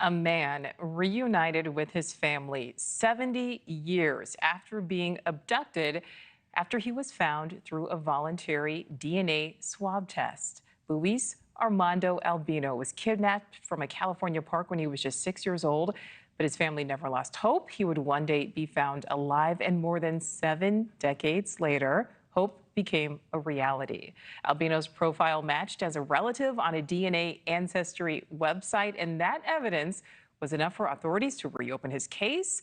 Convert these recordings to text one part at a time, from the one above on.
A man reunited with his family 70 years after being abducted after he was found through a voluntary DNA swab test. Luis Armando Albino was kidnapped from a California park when he was just 6 years old, but his family never lost hope he would one day be found alive, and more than 7 decades later, hope became a reality. Albino's profile matched as a relative on a DNA ancestry website, and that evidence was enough for authorities to reopen his case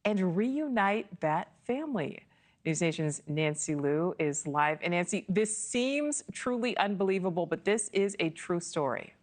and reunite that family. NewsNation's Nancy Liu is live. And Nancy, this seems truly unbelievable, but this is a true story.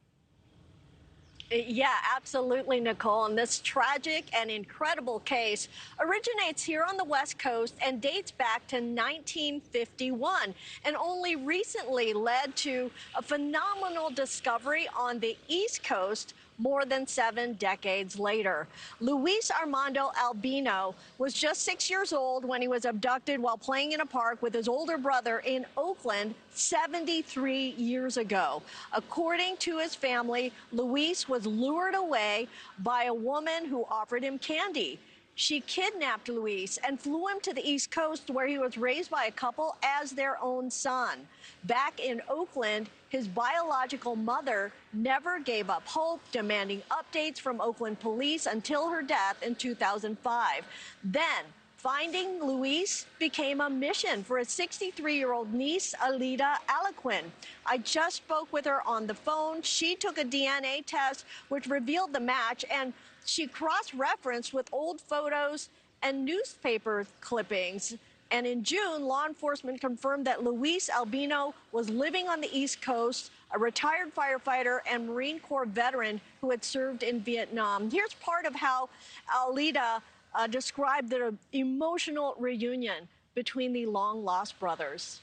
Yeah, absolutely, Nichole. And this tragic and incredible case originates here on the West Coast and dates back to 1951 and only recently led to a phenomenal discovery on the East Coast more than 7 decades later. Luis Armando Albino was just 6 years old when he was abducted while playing in a park with his older brother in Oakland 73 years ago. According to his family, Luis was lured away by a woman who offered him candy. She kidnapped Luis and flew him to the East Coast, where he was raised by a couple as their own son. Back in Oakland, his biological mother never gave up hope, demanding updates from Oakland police until her death in 2005. Then, finding Luis became a mission for his 63-year-old niece, Alida Aliquin. I just spoke with her on the phone. She took a DNA test, which revealed the match, and she cross-referenced with old photos and newspaper clippings. And in June, law enforcement confirmed that Luis Albino was living on the East Coast, a retired firefighter and Marine Corps veteran who had served in Vietnam. Here's part of how Alida described the emotional reunion between the long-lost brothers.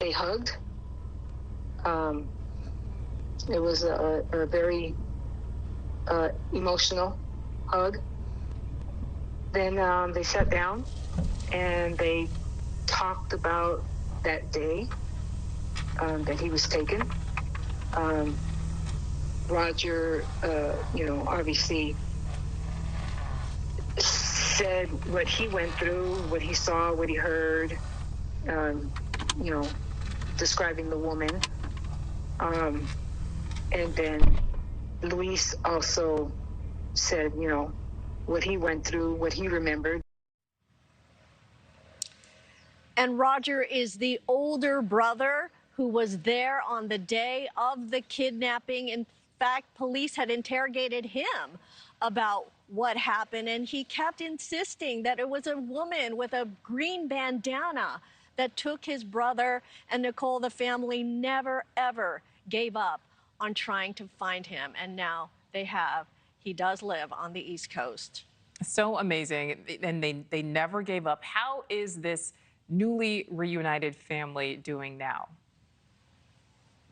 They hugged. It was a very emotional hug. Then they sat down and they talked about that day that he was taken. Roger, obviously said what he went through, what he saw, what he heard, describing the woman. And then Luis also said, what he went through, what he remembered. And Roger is the older brother who was there on the day of the kidnapping. In fact, police had interrogated him about what happened, and he kept insisting that it was a woman with a green bandana that took his brother. And Nichole, the family never, ever gave up on trying to find him. And now they have. He does live on the East Coast. So amazing. And they never gave up. How is this newly reunited family doing now?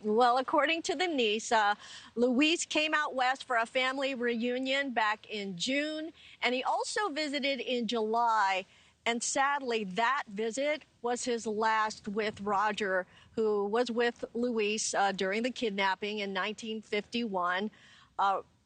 Well, according to the niece, Luis came out west for a family reunion back in June, and he also visited in July. And sadly, that visit was his last with Roger, who was with Luis during the kidnapping in 1951.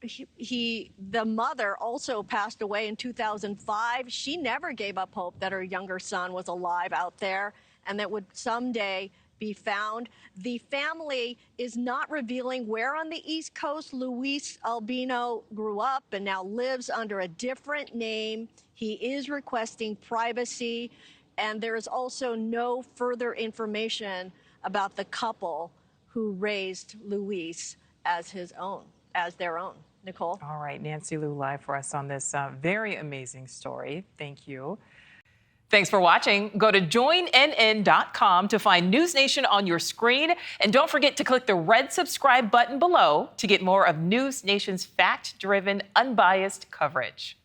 The mother also passed away in 2005. She never gave up hope that her younger son was alive out there and that would someday be found. The family is not revealing where on the East Coast Luis Albino grew up and now lives under a different name. He is requesting privacy, and there is also no further information about the couple who raised Luis as their own. Nichole? All right, Nancy Liu live for us on this very amazing story. Thank you. Thanks for watching. Go to joinnn.com to find NewsNation on your screen. And don't forget to click the red subscribe button below to get more of NewsNation's fact-driven, unbiased coverage.